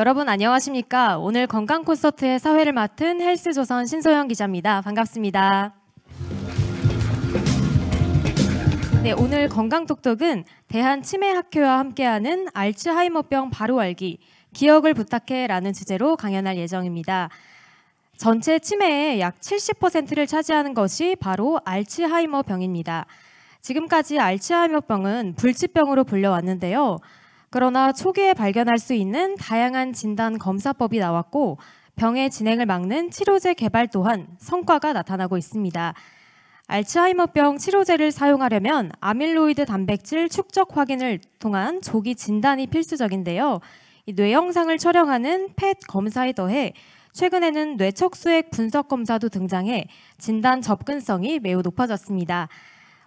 여러분 안녕하십니까? 오늘 건강 콘서트의 사회를 맡은 헬스조선 신소영 기자입니다. 반갑습니다. 네, 오늘 건강톡톡은 대한치매학회와 함께하는 알츠하이머병 바로 알기, 기억을 부탁해라는 주제로 강연할 예정입니다. 전체 치매의 약 70%를 차지하는 것이 바로 알츠하이머병입니다. 지금까지 알츠하이머병은 불치병으로 불려왔는데요. 그러나 초기에 발견할 수 있는 다양한 진단 검사법이 나왔고 병의 진행을 막는 치료제 개발 또한 성과가 나타나고 있습니다. 알츠하이머병 치료제를 사용하려면 아밀로이드 단백질 축적 확인을 통한 조기 진단이 필수적인데요. 이 뇌 영상을 촬영하는 펫 검사에 더해 최근에는 뇌척수액 분석 검사도 등장해 진단 접근성이 매우 높아졌습니다.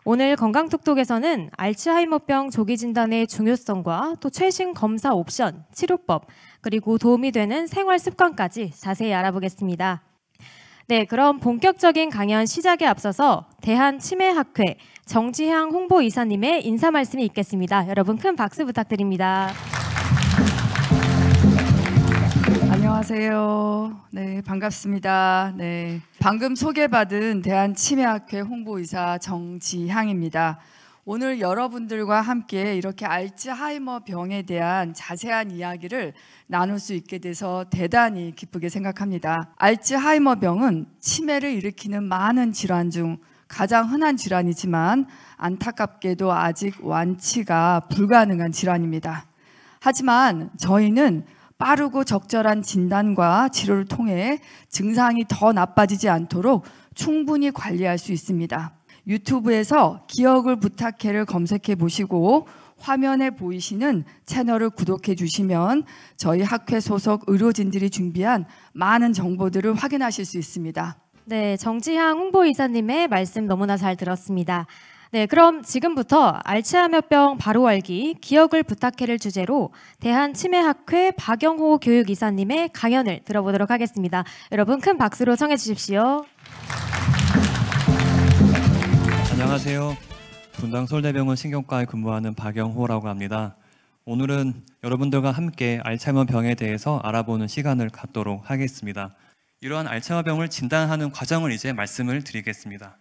오늘 건강톡톡에서는 알츠하이머병 조기 진단의 중요성과 또 최신 검사 옵션, 치료법, 그리고 도움이 되는 생활 습관까지 자세히 알아보겠습니다. 네, 그럼 본격적인 강연 시작에 앞서서 대한치매학회 정지향 홍보이사님의 인사 말씀이 있겠습니다. 여러분 큰 박수 부탁드립니다. 안녕하세요. 네, 반갑습니다. 네, 방금 소개받은 대한치매학회 홍보이사 정지향입니다. 오늘 여러분들과 함께 이렇게 알츠하이머 병에 대한 자세한 이야기를 나눌 수 있게 돼서 대단히 기쁘게 생각합니다. 알츠하이머 병은 치매를 일으키는 많은 질환 중 가장 흔한 질환이지만 안타깝게도 아직 완치가 불가능한 질환입니다. 하지만 저희는 빠르고 적절한 진단과 치료를 통해 증상이 더 나빠지지 않도록 충분히 관리할 수 있습니다. 유튜브에서 기억을 부탁해를 검색해 보시고 화면에 보이시는 채널을 구독해 주시면 저희 학회 소속 의료진들이 준비한 많은 정보들을 확인하실 수 있습니다. 네, 정지향 홍보이사님의 말씀 너무나 잘 들었습니다. 네, 그럼 지금부터 알츠하이머병 바로 알기, 기억을 부탁해를 주제로 대한치매학회 박영호 교육이사님의 강연을 들어보도록 하겠습니다. 여러분 큰 박수로 청해 주십시오. 안녕하세요. 분당 서울대병원 신경과에 근무하는 박영호라고 합니다. 오늘은 여러분들과 함께 알츠하이머병에 대해서 알아보는 시간을 갖도록 하겠습니다. 이러한 알츠하이머병을 진단하는 과정을 이제 말씀을 드리겠습니다.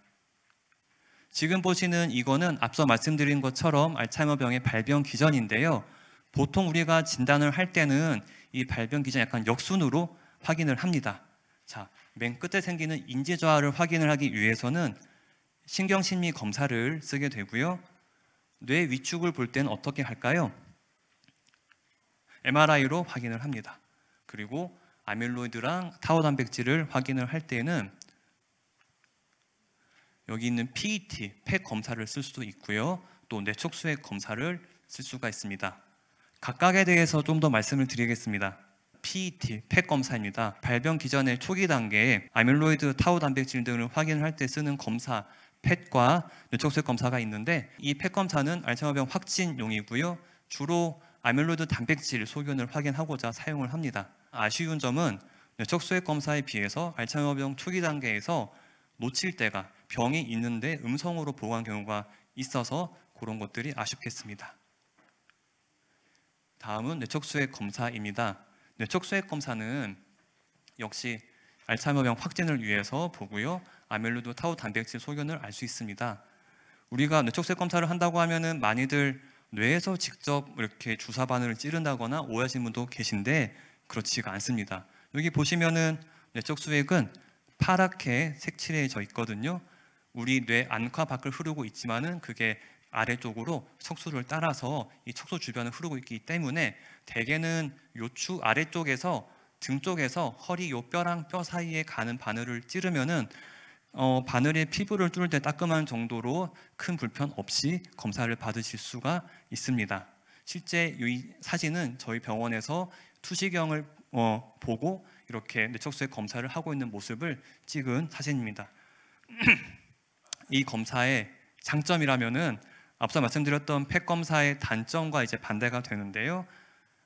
지금 보시는 이거는 앞서 말씀드린 것처럼 알츠하이머병의 발병 기전인데요. 보통 우리가 진단을 할 때는 이 발병 기전 약간 역순으로 확인을 합니다. 자, 맨 끝에 생기는 인지저하를 확인을 하기 위해서는 신경심리 검사를 쓰게 되고요. 뇌 위축을 볼 때는 어떻게 할까요? MRI로 확인을 합니다. 그리고 아밀로이드랑 타우 단백질을 확인을 할 때는 여기 있는 PET, 펫 검사를 쓸 수도 있고요. 또 뇌척수액 검사를 쓸 수가 있습니다. 각각에 대해서 좀 더 말씀을 드리겠습니다. PET, 펫 검사입니다. 발병 기전의 초기 단계에 아밀로이드, 타우 단백질 등을 확인할 때 쓰는 검사, 펫과 뇌척수액 검사가 있는데 이 펫 검사는 알츠하이머병 확진용이고요. 주로 아밀로이드 단백질 소견을 확인하고자 사용을 합니다. 아쉬운 점은 뇌척수액 검사에 비해서 알츠하이머병 초기 단계에서 놓칠 때가 병이 있는데 음성으로 보고한 경우가 있어서 그런 것들이 아쉽겠습니다. 다음은 뇌척수액 검사입니다. 뇌척수액 검사는 역시 알츠하이머병 확진을 위해서 보고요. 아밀로이드 타우 단백질 소견을 알 수 있습니다. 우리가 뇌척수액 검사를 한다고 하면은 많이들 뇌에서 직접 이렇게 주사 바늘을 찌른다거나 오해하시는 분도 계신데 그렇지가 않습니다. 여기 보시면은 뇌척수액은 파랗게 색칠해져 있거든요. 우리 뇌 안과 밖을 흐르고 있지만은 그게 아래쪽으로 척수를 따라서 이 척수 주변을 흐르고 있기 때문에 대개는 요추 아래쪽에서 등 쪽에서 허리 요 뼈랑 뼈 사이에 가는 바늘을 찌르면은 바늘의 피부를 뚫을 때 따끔한 정도로 큰 불편 없이 검사를 받으실 수가 있습니다. 실제 이 사진은 저희 병원에서 투시경을 보고 이렇게 뇌척수액 검사를 하고 있는 모습을 찍은 사진입니다. 이 검사의 장점이라면은 앞서 말씀드렸던 펫 검사의 단점과 이제 반대가 되는데요.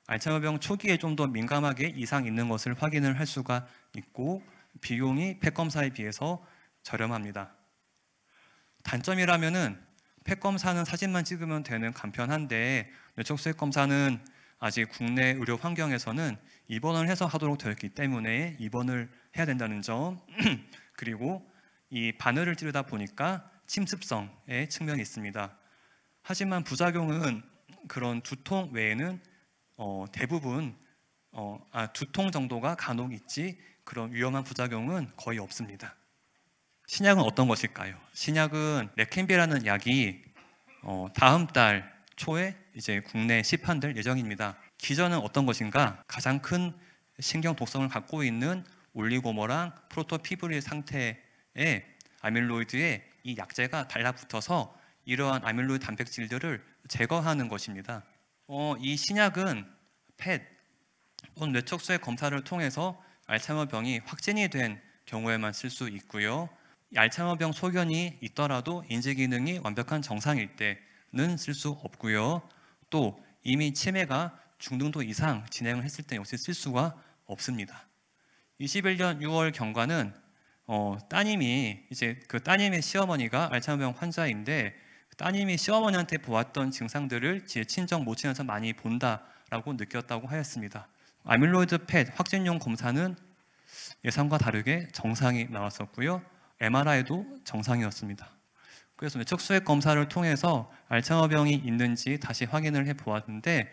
알츠하이머병 초기에 좀 더 민감하게 이상 있는 것을 확인을 할 수가 있고 비용이 펫 검사에 비해서 저렴합니다. 단점이라면은 펫 검사는 사진만 찍으면 되는 간편한데 뇌척수액 검사는 아직 국내 의료 환경에서는 입원을 해서 하도록 되어 있기 때문에 입원을 해야 된다는 점 그리고 이 바늘을 찌르다 보니까 침습성의 측면이 있습니다. 하지만 부작용은 그런 두통 외에는 대부분 두통 정도가 간혹 있지 그런 위험한 부작용은 거의 없습니다. 신약은 어떤 것일까요? 신약은 레캠비라는 약이 다음 달 초에 이제 국내에 시판될 예정입니다. 기전은 어떤 것인가? 가장 큰 신경 독성을 갖고 있는 올리고머랑 프로토피브릴 상태의 아밀로이드에 이 약제가 달라붙어서 이러한 아밀로이드 단백질들을 제거하는 것입니다. 이 신약은 펫, 뇌척수의 검사를 통해서 알츠하이머병이 확진이 된 경우에만 쓸 수 있고요. 알츠하이머병 소견이 있더라도 인지 기능이 완벽한 정상일 때는 쓸 수 없고요. 또 이미 치매가 중등도 이상 진행을 했을 때 역시 쓸 수가 없습니다. 21년 6월 경과는 따님이 이제 그 따님의 시어머니가 알츠하이머병 환자인데 따님이 시어머니한테 보았던 증상들을 제 친정 모친에서 많이 본다라고 느꼈다고 하였습니다. 아밀로이드 펫 확진용 검사는 예상과 다르게 정상이 나왔었고요. MRI도 정상이었습니다. 그래서 뇌척수액 검사를 통해서 알츠하이머병이 있는지 다시 확인을 해 보았는데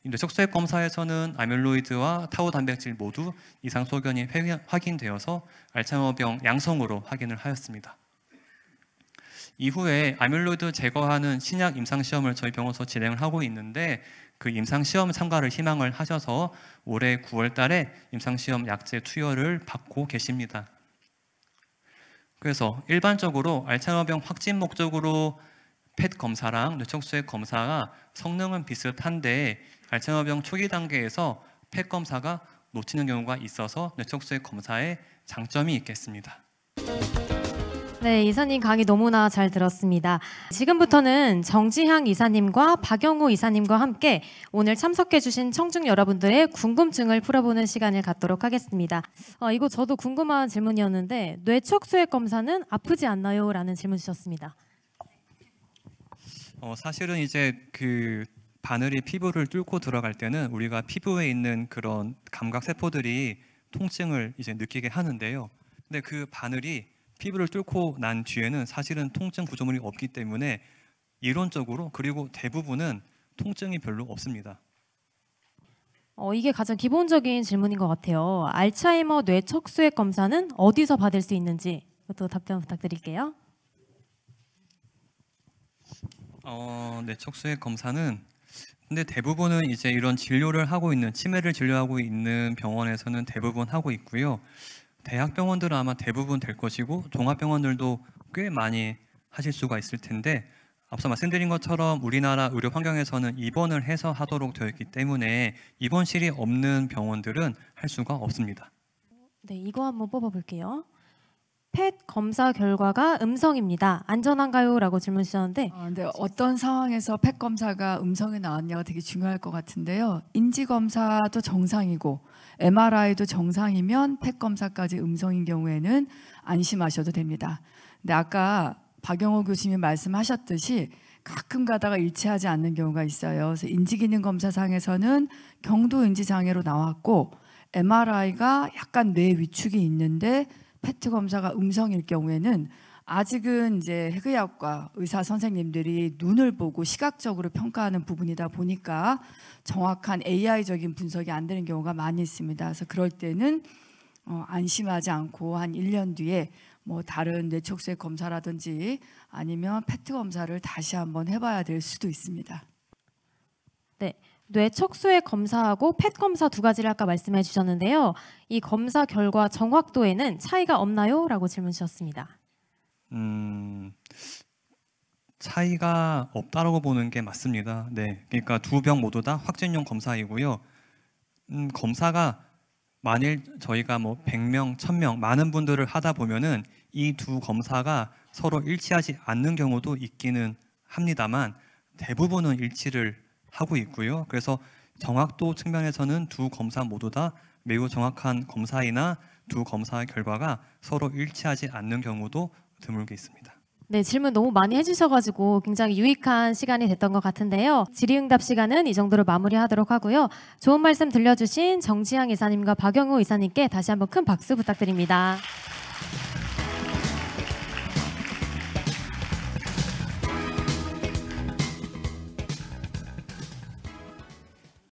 뇌척수액 검사에서는 아밀로이드와 타우 단백질 모두 이상 소견이 확인되어서 알츠하이머병 양성으로 확인을 하였습니다. 이후에 아밀로이드 제거하는 신약 임상시험을 저희 병원에서 진행을 하고 있는데 그 임상시험 참가를 희망을 하셔서 올해 9월 달에 임상시험 약제 투여를 받고 계십니다. 그래서 일반적으로 알츠하이머병 확진 목적으로 펫 검사랑 뇌척수액 검사가 성능은 비슷한데 알츠하이머병 초기 단계에서 펫 검사가 놓치는 경우가 있어서 뇌척수액 검사에 장점이 있겠습니다. 네, 이사님 강의 너무나 잘 들었습니다. 지금부터는 정지향 이사님과 박영우 이사님과 함께 오늘 참석해주신 청중 여러분들의 궁금증을 풀어보는 시간을 갖도록 하겠습니다. 이거 저도 궁금한 질문이었는데 뇌척수액 검사는 아프지 않나요? 라는 질문 주셨습니다. 사실은 이제 그 바늘이 피부를 뚫고 들어갈 때는 우리가 피부에 있는 그런 감각 세포들이 통증을 이제 느끼게 하는데요. 근데 그 바늘이 피부를 뚫고 난 뒤에는 사실은 통증 구조물이 없기 때문에 이론적으로 그리고 대부분은 통증이 별로 없습니다. 이게 가장 기본적인 질문인 것 같아요. 알츠하이머 뇌척수액 검사는 어디서 받을 수 있는지 이것도 답변 부탁드릴게요. 뇌척수액 검사는 근데 대부분은 이제 이런 진료를 하고 있는 치매를 진료하고 있는 병원에서는 대부분 하고 있고요. 대학병원들은 아마 대부분 될 것이고 종합병원들도 꽤 많이 하실 수가 있을 텐데 앞서 말씀드린 것처럼 우리나라 의료 환경에서는 입원을 해서 하도록 되어 있기 때문에 입원실이 없는 병원들은 할 수가 없습니다. 네, 이거 한번 뽑아볼게요. 펫 검사 결과가 음성입니다. 안전한가요? 라고 질문 주셨는데 근데 어떤 상황에서 펫 검사가 음성이 나왔냐가 되게 중요할 것 같은데요. 인지 검사도 정상이고 MRI도 정상이면 펫 검사까지 음성인 경우에는 안심하셔도 됩니다. 근데 아까 박영호 교수님이 말씀하셨듯이 가끔 가다가 일치하지 않는 경우가 있어요. 그래서 인지기능 검사상에서는 경도 인지 장애로 나왔고 MRI가 약간 뇌 위축이 있는데 페트 검사가 음성일 경우에는 아직은 이제 해외학과 의사 선생님들이 눈을 보고 시각적으로 평가하는 부분이다 보니까 정확한 AI적인 분석이 안 되는 경우가 많이 있습니다. 그래서 그럴 때는 안심하지 않고 한 1년 뒤에 뭐 다른 뇌척수액 검사라든지 아니면 페트 검사를 다시 한번 해봐야 될 수도 있습니다. 네, 뇌척수액 검사하고 펫 검사 두 가지를 아까 말씀해 주셨는데요. 이 검사 결과 정확도에는 차이가 없나요? 라고 질문 주셨습니다. 차이가 없다라고 보는 게 맞습니다. 네, 그러니까 두 병 모두 다 확진용 검사이고요. 검사가 만일 저희가 뭐 100명, 1000명 많은 분들을 하다 보면은 이 두 검사가 서로 일치하지 않는 경우도 있기는 합니다만 대부분은 일치를 하고 있고요. 그래서 정확도 측면에서는 두 검사 모두 다 매우 정확한 검사이나 두 검사의 결과가 서로 일치하지 않는 경우도 드물게 있습니다. 네, 질문 너무 많이 해주셔가지고 굉장히 유익한 시간이 됐던 것 같은데요. 질의응답 시간은 이 정도로 마무리하도록 하고요. 좋은 말씀 들려주신 정지향 이사님과 박영우 이사님께 다시 한번 큰 박수 부탁드립니다.